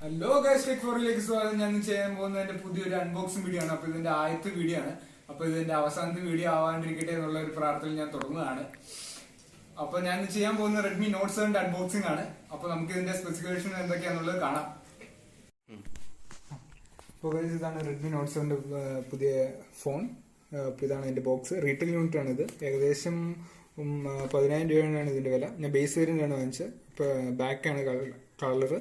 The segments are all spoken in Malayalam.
ഹലോ ഗൈസ്, ടെക് ഫോറിലേക്ക് സ്വാഗതം. ഞാൻ ചെയ്യാൻ പോകുന്നത് എന്റെ പുതിയൊരു അൺബോക്സിംഗ് വീഡിയോ ആണ്. അപ്പൊ ഇതിന്റെ ആദ്യത്തെ വീഡിയോ ആണ്. അപ്പൊ ഇതിന്റെ അവസാനത്തെ വീഡിയോ ആവാണ്ടിരിക്കട്ടെ എന്നുള്ള ഒരു പ്രാർത്ഥന ഞാൻ തുടങ്ങുന്നതാണ്. അപ്പൊ ഞാൻ ചെയ്യാൻ പോകുന്ന റെഡ്മി നോട്ട് 7 അൺബോക്സിംഗ് ആണ്. അപ്പൊ നമുക്ക് ഇതിന്റെ സ്പെസിഫിക്കേഷൻ എന്തൊക്കെയാണെന്നുള്ളത് കാണാം. അപ്പോൾ ഗൈസ്, ഇതാണ് റെഡ്മി നോട്ട് 7 പുതിയ ഫോൺ. അപ്പോൾ ഇതാണ് ഇതിന്റെ ബോക്സ്. റീറ്റെയിൽ യൂണിറ്റ് ആണ് ഇത്. ഏകദേശം 10,000 രൂപയാണ് ഇതിന്റെ വില. ഞാൻ ബേസ് വേരിയന്റ് ആണ് വാങ്ങിച്ചത്. ഇപ്പൊ ബാക്കാണ് colour.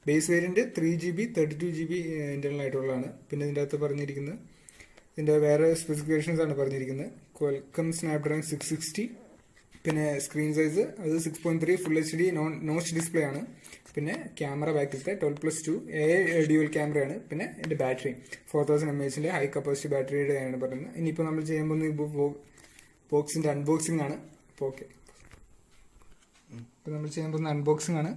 Base variant 3GB 32GB internal ആയിട്ടുള്ളതാണ്. പിന്നെ ഇതിൻ്റെ അകത്ത് പറഞ്ഞിരിക്കുന്നത് ഇതിൻ്റെ വേറെ സ്പെസിഫിക്കേഷൻസ് ആണ് പറഞ്ഞിരിക്കുന്നത്. Qualcomm Snapdragon 660. പിന്നെ സ്ക്രീൻ സൈസ് അത് 6.3 ഫുൾ HD നോച്ച് ഡിസ്പ്ലേ ആണ്. പിന്നെ ക്യാമറ ബാക്കിലത്തെ 12+2 ഡ്യുവൽ ക്യാമറയാണ്. പിന്നെ എൻ്റെ ബാറ്ററി 4000 mAh ഹൈ കപ്പാസിറ്റി ബാറ്ററിയുടെ ആണ് പറയുന്നത്. ഇനിയിപ്പോൾ നമ്മൾ ചെയ്യാൻ പോകുന്ന ബോക്സിൻ്റെ അൺബോക്സിംഗ് ആണ്. അപ്പോൾ ഓക്കെ, ഇപ്പോൾ നമ്മൾ ചെയ്യാൻ പോകുന്ന അൺബോക്സിംഗ് ആണ്.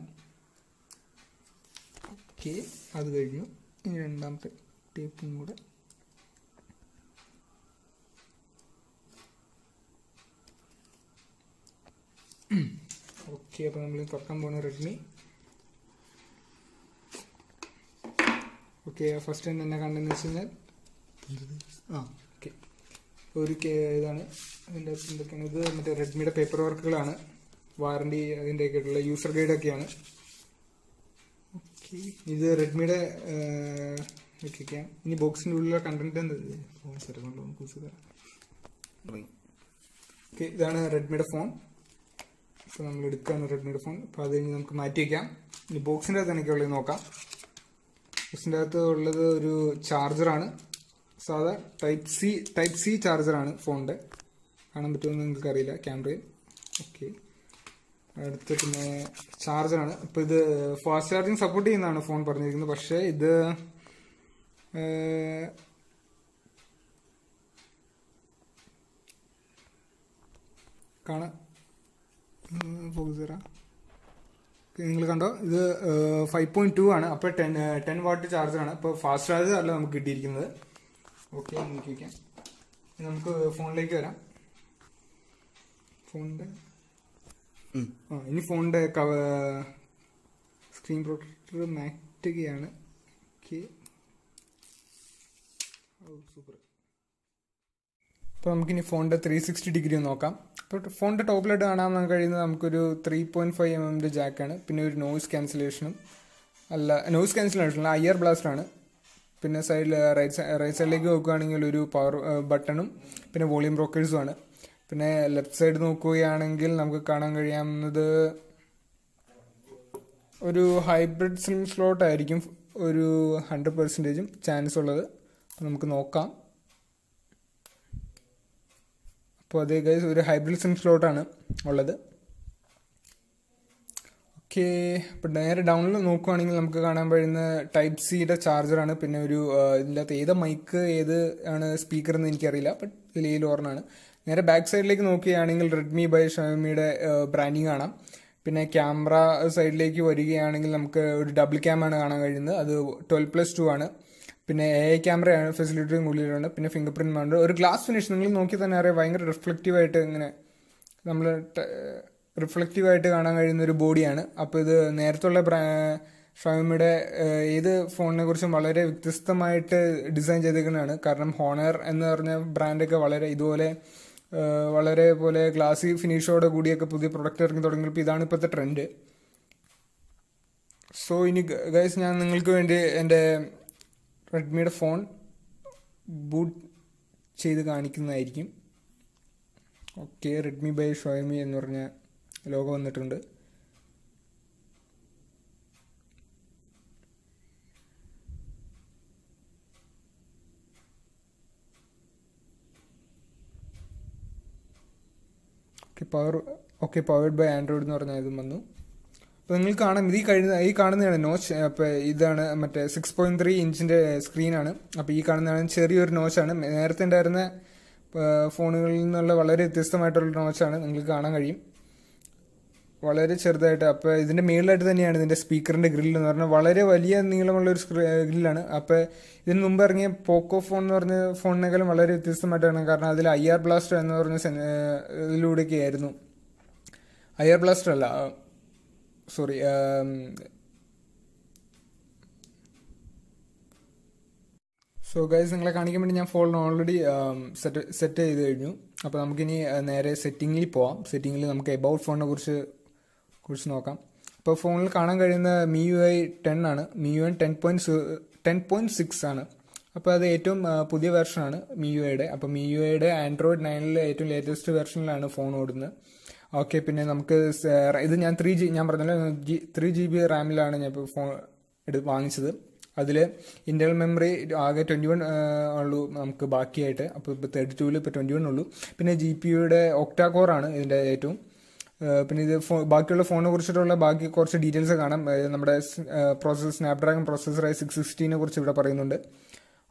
ഓക്കെ, അത് കഴിഞ്ഞു. ഇനി രണ്ടാമത്തെ ടേപ്പും കൂടെ. ഓക്കെ, അപ്പോൾ നമ്മൾ തുറക്കാൻ പോകുന്ന റെഡ്മി. ഓക്കെ, ഫസ്റ്റ് ടൈം തന്നെ കണ്ടെന്ന് വെച്ച് കഴിഞ്ഞാൽ ഓക്കെ, ഒരു ഇതാണ് അതിൻ്റെ അകത്ത് എന്തൊക്കെയാണ്. ഇത് മറ്റേ റെഡ്മിയുടെ പേപ്പർ വർക്കുകളാണ്. വാറണ്ടി അതിൻ്റെയൊക്കെ ആയിട്ടുള്ള യൂസർ ഗൈഡൊക്കെയാണ്. ഇത് റെഡ്മിയുടെ വെക്കാം. ഇനി ബോക്സിൻ്റെ ഉള്ളിലുള്ള കണ്ടന്റ് ഓക്കെ, ഇതാണ് റെഡ്മിയുടെ ഫോൺ. അപ്പോൾ നമ്മൾ എടുക്കുകയാണ് റെഡ്മിയുടെ ഫോൺ. അപ്പോൾ അത് കഴിഞ്ഞ് നമുക്ക് മാറ്റി വയ്ക്കാം. ഇനി ബോക്സിൻ്റെ അകത്ത് എനിക്കുള്ളത് നോക്കാം. ബോക്സിൻ്റെ അകത്ത് ഉള്ളത് ഒരു ചാർജറാണ്. സാധാ ടൈപ്പ് സി ചാർജറാണ് ഫോണിൻ്റെ. കാണാൻ പറ്റുമെന്ന് നിങ്ങൾക്ക് അറിയില്ല ക്യാമറയിൽ. ഓക്കെ, അടുത്ത് പിന്നെ ചാർജറാണ്. ഇപ്പോൾ ഇത് ഫാസ്റ്റ് ചാർജിങ് സപ്പോർട്ട് ചെയ്യുന്നതാണ് ഫോൺ പറഞ്ഞിരിക്കുന്നത്. പക്ഷേ ഇത് കാണാൻ നിങ്ങൾ കണ്ടോ, ഇത് 5.2 ആണ്. അപ്പോൾ 10 വാട്ട് ചാർജറാണ്. അപ്പോൾ ഫാസ്റ്റ് ചാർജ് അല്ല നമുക്ക് കിട്ടിയിരിക്കുന്നത്. ഓക്കെ, നോക്കി വയ്ക്കാം. നമുക്ക് ഫോണിലേക്ക് വരാം. ഫോണിൻ്റെ ഇനി ഫോണിൻ്റെ സ്ക്രീൻ പ്രൊട്ടക്ടർ മാറ്റുകയാണ്. Okay, super. അപ്പോൾ നമുക്കിനി ഫോണിൻ്റെ 360 ഡിഗ്രി നോക്കാം. ഇപ്പോൾ ഫോണിൻ്റെ ടോപ്പിലായിട്ട് കാണാൻ കഴിയുന്നത് നമുക്കൊരു 3.5 mm ജാക്കാണ്. പിന്നെ ഒരു നോയ്സ് ക്യാൻസലേഷനും നോയ്സ് ക്യാൻസലേഷൻ IR ബ്ലാസ്റ്ററാണ്. പിന്നെ സൈഡിൽ റൈറ്റ് സൈഡിലേക്ക് നോക്കുകയാണെങ്കിൽ ഒരു പവർ ബട്ടണും പിന്നെ വോളിയം റോക്കേഴ്സും ആണ്. പിന്നെ ലെഫ്റ്റ് സൈഡ് നോക്കുകയാണെങ്കിൽ നമുക്ക് കാണാൻ കഴിയാവുന്നത് ഒരു ഹൈബ്രിഡ് സിം സ്ലോട്ട് ആയിരിക്കും ഒരു 100% ചാൻസ് ഉള്ളത്. നമുക്ക് നോക്കാം. അപ്പോൾ അതേ ഗൈസ്, ഒരു ഹൈബ്രിഡ് സിം സ്ലോട്ടാണ് ഉള്ളത്. ഓക്കെ, അപ്പോൾ നേരെ ഡൗണിൽ നോക്കുകയാണെങ്കിൽ നമുക്ക് കാണാൻ കഴിയുന്ന ടൈപ്പ് സിയുടെ ചാർജറാണ്. പിന്നെ ഒരു ഇതിൻ്റെ അകത്ത് ഏത് മൈക്ക് ഏത് ആണ് സ്പീക്കർ എന്ന് എനിക്കറിയില്ല. ബട്ട് ഇതിൽ ഓർമ്മയാണ്. നേരെ ബാക്ക് സൈഡിലേക്ക് നോക്കുകയാണെങ്കിൽ റെഡ്മി ബൈ ഷവമിയുടെ ബ്രാൻഡിങ് കാണാം. പിന്നെ ക്യാമറ സൈഡിലേക്ക് വരികയാണെങ്കിൽ നമുക്ക് ഒരു ഡബിൾ ക്യാമാണ് കാണാൻ കഴിയുന്നത്. അത് 12+2 ആണ്. പിന്നെ AI ക്യാമറയാണ് ഫെസിലിറ്റിയും ഉള്ളിലാണ്. പിന്നെ ഫിംഗർ പ്രിന്റ് ഉണ്ട്. ഒരു ഗ്ലാസ് ഫിനിഷ് നിങ്ങൾ നോക്കി തന്നെ അറിയാം. ഭയങ്കര റിഫ്ലക്റ്റീവായിട്ട് ഇങ്ങനെ നമ്മൾ റിഫ്ലക്റ്റീവായിട്ട് കാണാൻ കഴിയുന്ന ഒരു ബോഡിയാണ്. അപ്പോൾ ഇത് നേരത്തുള്ള ഷവമിയുടെ ഏത് ഫോണിനെ കുറിച്ചും വളരെ വ്യത്യസ്തമായിട്ട് ഡിസൈൻ ചെയ്തിരിക്കുന്നതാണ്. കാരണം ഹോണർ എന്ന് പറഞ്ഞ ബ്രാൻഡൊക്കെ വളരെ ഇതുപോലെ വളരെ പോലെ ഗ്ലാസി ഫിനിഷോടെ കൂടിയൊക്കെ പുതിയ പ്രൊഡക്റ്റ് ഇറങ്ങി തുടങ്ങിയപ്പോൾ ഇതാണ് ഇപ്പോഴത്തെ ട്രെൻഡ്. സോ ഇനി ഗൈസ്, ഞാൻ നിങ്ങൾക്ക് വേണ്ടി എൻ്റെ റെഡ്മിയുടെ ഫോൺ ബൂട്ട് ചെയ്ത് കാണിക്കുന്നതായിരിക്കും. ഓക്കെ, റെഡ്മി ബൈ ഷോയമി എന്ന് പറഞ്ഞ ലോഗോ വന്നിട്ടുണ്ട്. പവർഡ് ബൈ ആൻഡ്രോയിഡ് എന്ന് പറഞ്ഞ ഇതും വന്നു. അപ്പോൾ നിങ്ങൾ കാണാം, ഈ കാണുന്നതാണ് നോച്ച്. അപ്പോൾ ഇതാണ് മറ്റേ 6.3 ഇഞ്ചിൻ്റെ സ്ക്രീനാണ്. അപ്പോൾ ഈ കാണുന്നതാണ് ചെറിയൊരു നോച്ചാണ്. നേരത്തെ ഉണ്ടായിരുന്ന ഫോണുകളിൽ നിന്നുള്ള വളരെ വ്യത്യസ്തമായിട്ടുള്ള നോച്ചാണ്. നിങ്ങൾക്ക് കാണാൻ കഴിയും, വളരെ ചെറുതായിട്ട്. അപ്പോൾ ഇതിൻ്റെ മേളിലായിട്ട് തന്നെയാണ് ഇതിൻ്റെ സ്പീക്കറിൻ്റെ ഗ്രില്ല് എന്ന് പറഞ്ഞാൽ വളരെ വലിയ നീളമുള്ളൊരു ഗ്രില്ലാണ്. അപ്പോൾ ഇതിന് മുമ്പ് ഇറങ്ങിയ പോക്കോ ഫോൺ എന്ന് പറഞ്ഞ ഫോണിനേക്കാളും വളരെ വ്യത്യസ്തമായിട്ടാണ്. കാരണം അതിൽ IR ബ്ലാസ്റ്റർ എന്ന് പറഞ്ഞ ഇതിലൂടെയൊക്കെ ആയിരുന്നു. IR ബ്ലാസ്റ്റർ അല്ല, സോറി, സോ ഗൈസ്, നിങ്ങളെ കാണിക്കാൻ വേണ്ടി ഞാൻ ഫോൺ ഓൾറെഡി സെറ്റ് ചെയ്ത് കഴിഞ്ഞു. അപ്പോൾ നമുക്കിനി നേരെ സെറ്റിങ്ങിൽ പോവാം. സെറ്റിങ്ങിൽ നമുക്ക് എബൌട്ട് ഫോണിനെ കുറിച്ച് നോക്കാം. ഇപ്പോൾ ഫോണിൽ കാണാൻ കഴിയുന്ന MIUI 10 ആണ്. MIUI 10.6 ആണ്. അപ്പോൾ അത് ഏറ്റവും പുതിയ വെർഷനാണ് MIUIയുടെ. അപ്പോൾ MIUIയുടെ Android 9 ഏറ്റവും ലേറ്റസ്റ്റ് വെർഷനിലാണ് ഫോൺ ഓടുന്നത്. ഓക്കെ, പിന്നെ നമുക്ക് ഇത് ഞാൻ ഞാൻ പറഞ്ഞല്ലോ 3GB റാമിലാണ് ഞാൻ ഇപ്പോൾ ഫോൺ വാങ്ങിച്ചത്. അതിൽ ഇന്റർണൽ മെമ്മറി ആകെ 21 ഉള്ളൂ നമുക്ക് ബാക്കിയായിട്ട്. അപ്പോൾ ഇപ്പോൾ 32-ൽ ഇപ്പോൾ 21 ഉള്ളൂ. പിന്നെ GPUയുടെ ഒക്ടാ കോറാണ് ഇതിൻ്റെ ഏറ്റവും. പിന്നെ ഇത് ബാക്കിയുള്ള ഫോണിനെ കുറിച്ചിട്ടുള്ള ബാക്കി കുറച്ച് ഡീറ്റെയിൽസ് കാണാം. നമ്മുടെ പ്രോസസ്സർ സ്നാപ്ഡ്രാഗൺ പ്രോസസ്സറായ 660 കുറിച്ച് ഇവിടെ പറയുന്നുണ്ട്.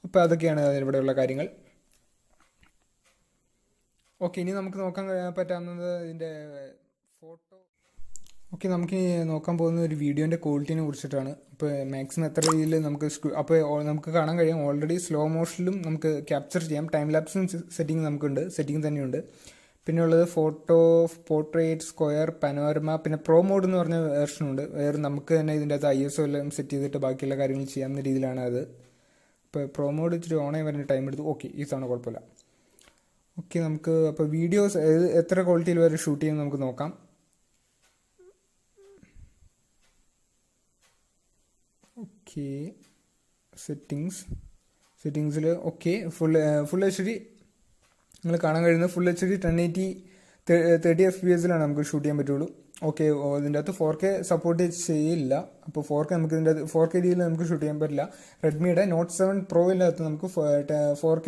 അപ്പോൾ അതൊക്കെയാണ് ഇവിടെയുള്ള കാര്യങ്ങൾ. ഓക്കെ, ഇനി നമുക്ക് നോക്കാൻ പറ്റാവുന്നത് ഇതിൻ്റെ ഫോട്ടോ. ഓക്കെ, നമുക്ക് നോക്കാൻ പോകുന്ന ഒരു വീഡിയോൻ്റെ ക്വാളിറ്റിനെ കുറിച്ചിട്ടാണ്. അപ്പോൾ മാക്സിമം എത്ര രീതിയിൽ നമുക്ക് കാണാൻ കഴിയും. ഓൾറെഡി സ്ലോ മോഷനിലും നമുക്ക് ക്യാപ്ചർ ചെയ്യാം. ടൈം ലാപ്സും സെറ്റിംഗ് തന്നെയുണ്ട്. പിന്നെ ഉള്ളത് പോർട്രേറ്റ്, സ്ക്വയർ, പനോരമ, പിന്നെ പ്രോ മോഡ് എന്ന് പറഞ്ഞ വെർഷനുണ്ട്. വേറെ നമുക്ക് തന്നെ ഇതിൻ്റെ അകത്ത് ISO എല്ലാം സെറ്റ് ചെയ്തിട്ട് ബാക്കിയുള്ള കാര്യങ്ങൾ ചെയ്യാവുന്ന രീതിയിലാണ് അത്. ഇപ്പോൾ പ്രോ മോഡ് ഇച്ചിരി ഓണായി വരുന്ന ടൈം എടുത്തു. ഓക്കെ, ഈ തവണ കുഴപ്പമില്ല. ഓക്കെ, നമുക്ക് അപ്പോൾ വീഡിയോസ് എത്ര ക്വാളിറ്റിയിൽ വരെ ഷൂട്ട് ചെയ്യുമെന്ന് നമുക്ക് നോക്കാം. ഓക്കെ, സെറ്റിങ്സിൽ ഓക്കെ ഫുൾ HD നിങ്ങൾ കാണാൻ കഴിയുന്നത് ഫുൾ HD 1080 30 FPS നമുക്ക് ഷൂട്ട് ചെയ്യാൻ പറ്റുള്ളൂ. ഓക്കെ, ഇതിൻ്റെ അകത്ത് 4K സപ്പോർട്ട് ചെയ്യില്ല. അപ്പോൾ 4K നമുക്ക് ഇതിൻ്റെ അകത്ത് 4K രീതിയിൽ നമുക്ക് ഷൂട്ട് ചെയ്യാൻ പറ്റില്ല. റെഡ്മിയുടെ Note 7 Proയിൻ്റെ അകത്ത് നമുക്ക് 4K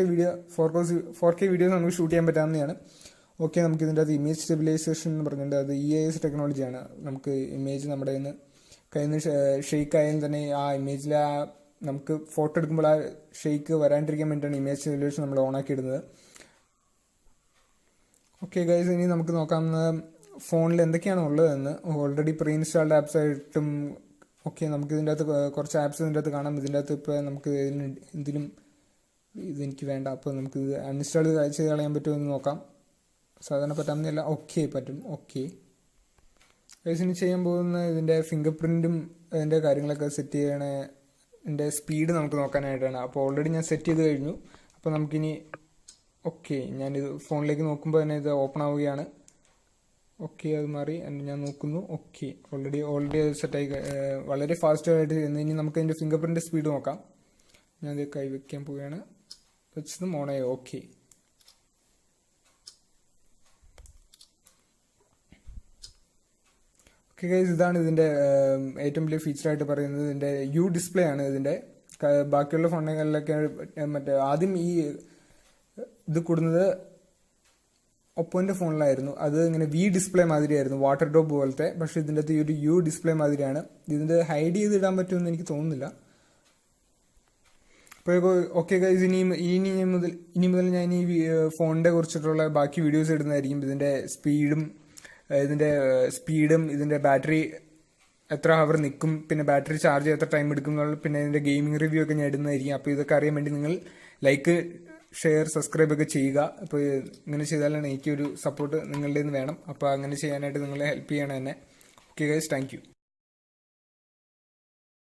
വീഡിയോസ് നമുക്ക് ഷൂട്ട് ചെയ്യാൻ പറ്റാവുന്നതാണ്. ഓക്കെ, നമുക്ക് ഇതിൻ്റെ അകത്ത് ഇമേജ് സ്റ്റെബിലൈസേഷൻ എന്ന് പറഞ്ഞിട്ട് അത് EIS ടെക്നോളജിയാണ്. നമുക്ക് ഇമേജ് നമ്മുടെ കയ്യിൽ നിന്ന് ഷെയ്ക്ക് ആയാലും തന്നെ ആ ഇമേജിൽ നമുക്ക് ഫോട്ടോ എടുക്കുമ്പോൾ ആ ഷെയ്ക്ക് വരാണ്ടിരിക്കാൻ വേണ്ടിയിട്ടാണ് ഇമേജ് സ്റ്റെബിലൈസേഷൻ നമ്മൾ ഓണാക്കി ഇടുന്നത്. ഓക്കെ ഗൈസ്, ഇനി നമുക്ക് നോക്കാവുന്ന ഫോണിൽ എന്തൊക്കെയാണ് ഉള്ളതെന്ന്. ഓൾറെഡി പ്രീ ഇൻസ്റ്റാൾഡ് ആപ്സ് ആയിട്ടും ഓക്കെ, നമുക്ക് ഇതിൻ്റെ അകത്ത് കുറച്ച് ആപ്സ് ഇതിൻ്റെ അകത്ത് കാണാം. ഇതിൻ്റെ അകത്ത് ഇപ്പോൾ നമുക്ക് ഇതെനിക്ക് വേണ്ട. അപ്പോൾ നമുക്ക് ഇത് അൺഇൻസ്റ്റാൾ ചെയ്ത് കളയാൻ പറ്റുമോ എന്ന് നോക്കാം. സാധാരണ പറ്റാവുന്നതല്ല. ഓക്കെ, പറ്റും. ഓക്കെ ഗൈസ്, ഇനി ചെയ്യാൻ പോകുന്ന ഇതിൻ്റെ ഫിംഗർ പ്രിൻറ്റും അതിൻ്റെ കാര്യങ്ങളൊക്കെ സെറ്റ് ചെയ്യണ ഇതിൻ്റെ സ്പീഡ് നമുക്ക് നോക്കാനായിട്ടാണ്. അപ്പോൾ ഓൾറെഡി ഞാൻ സെറ്റ് ചെയ്ത് കഴിഞ്ഞു. അപ്പോൾ നമുക്കിനി ഓക്കെ, ഞാനിത് ഫോണിലേക്ക് നോക്കുമ്പോൾ തന്നെ ഇത് ഓപ്പൺ ആവുകയാണ്. ഓക്കെ, അത് മാറി ഞാൻ നോക്കുന്നു. ഓക്കെ, ഓൾറെഡി അത് സെറ്റായി വളരെ ഫാസ്റ്റായിട്ട് ചെയ്യുന്നത്. ഇനി നമുക്ക് അതിൻ്റെ ഫിംഗർ പ്രിൻറ്റ് സ്പീഡ് നോക്കാം. ഞാനത് കൈവയ്ക്കാൻ പോവുകയാണ്. വെച്ചതും ഓണായി. ഓക്കെ, ഗൈസ്, ഇതാണ് ഇതിൻ്റെ ഏറ്റവും വലിയ ഫീച്ചറായിട്ട് പറയുന്നത്. ഇതിൻ്റെ ഡിസ്പ്ലേ ആണ്. ഇതിൻ്റെ ബാക്കിയുള്ള ഫോണുകളിലൊക്കെ മറ്റേ ആദ്യം ഇത് കൂടുന്നത് ഒപ്പോൻ്റെ ഫോണിലായിരുന്നു. അത് ഇങ്ങനെ ഡിസ്പ്ലേ മാതിരിയായിരുന്നു, വാട്ടർ ഡ്രോപ്പ് പോലത്തെ. പക്ഷെ ഇതിൻ്റെ അകത്ത് ഈ ഒരു ഡിസ്പ്ലേ മാതിരിയാണ്. ഇതിൻ്റെ ഹൈഡ് ചെയ്തിടാൻ പറ്റുമെന്ന് എനിക്ക് തോന്നുന്നില്ല. അപ്പോൾ ഓക്കെ ഗൈസ്, ഇനി മുതൽ ഞാൻ ഈ ഫോണിൻ്റെ കുറിച്ചിട്ടുള്ള ബാക്കി വീഡിയോസ് ഇടുന്നതായിരിക്കും. ഇതിൻ്റെ ബാറ്ററി എത്ര ഹവർ നിൽക്കും, പിന്നെ ബാറ്ററി ചാർജ് എത്ര ടൈം എടുക്കും എന്നുള്ള, പിന്നെ ഇതിൻ്റെ ഗെയിമിംഗ് റിവ്യൂ ഒക്കെ ഞാൻ ഇടുന്നതായിരിക്കും. അപ്പോൾ ഇതൊക്കെ അറിയാൻ വേണ്ടി നിങ്ങൾ ലൈക്ക്, ഷെയർ, സബ്സ്ക്രൈബ് ഒക്കെ ചെയ്യുക. അപ്പോൾ ഇങ്ങനെ ചെയ്താലാണ് എനിക്കൊരു സപ്പോർട്ട് നിങ്ങളുടെ നിന്ന് വേണം. അപ്പോൾ അങ്ങനെ ചെയ്യാനായിട്ട് നിങ്ങൾ ഹെൽപ്പ് ചെയ്യണം എന്നെ. Okay guys, thank you.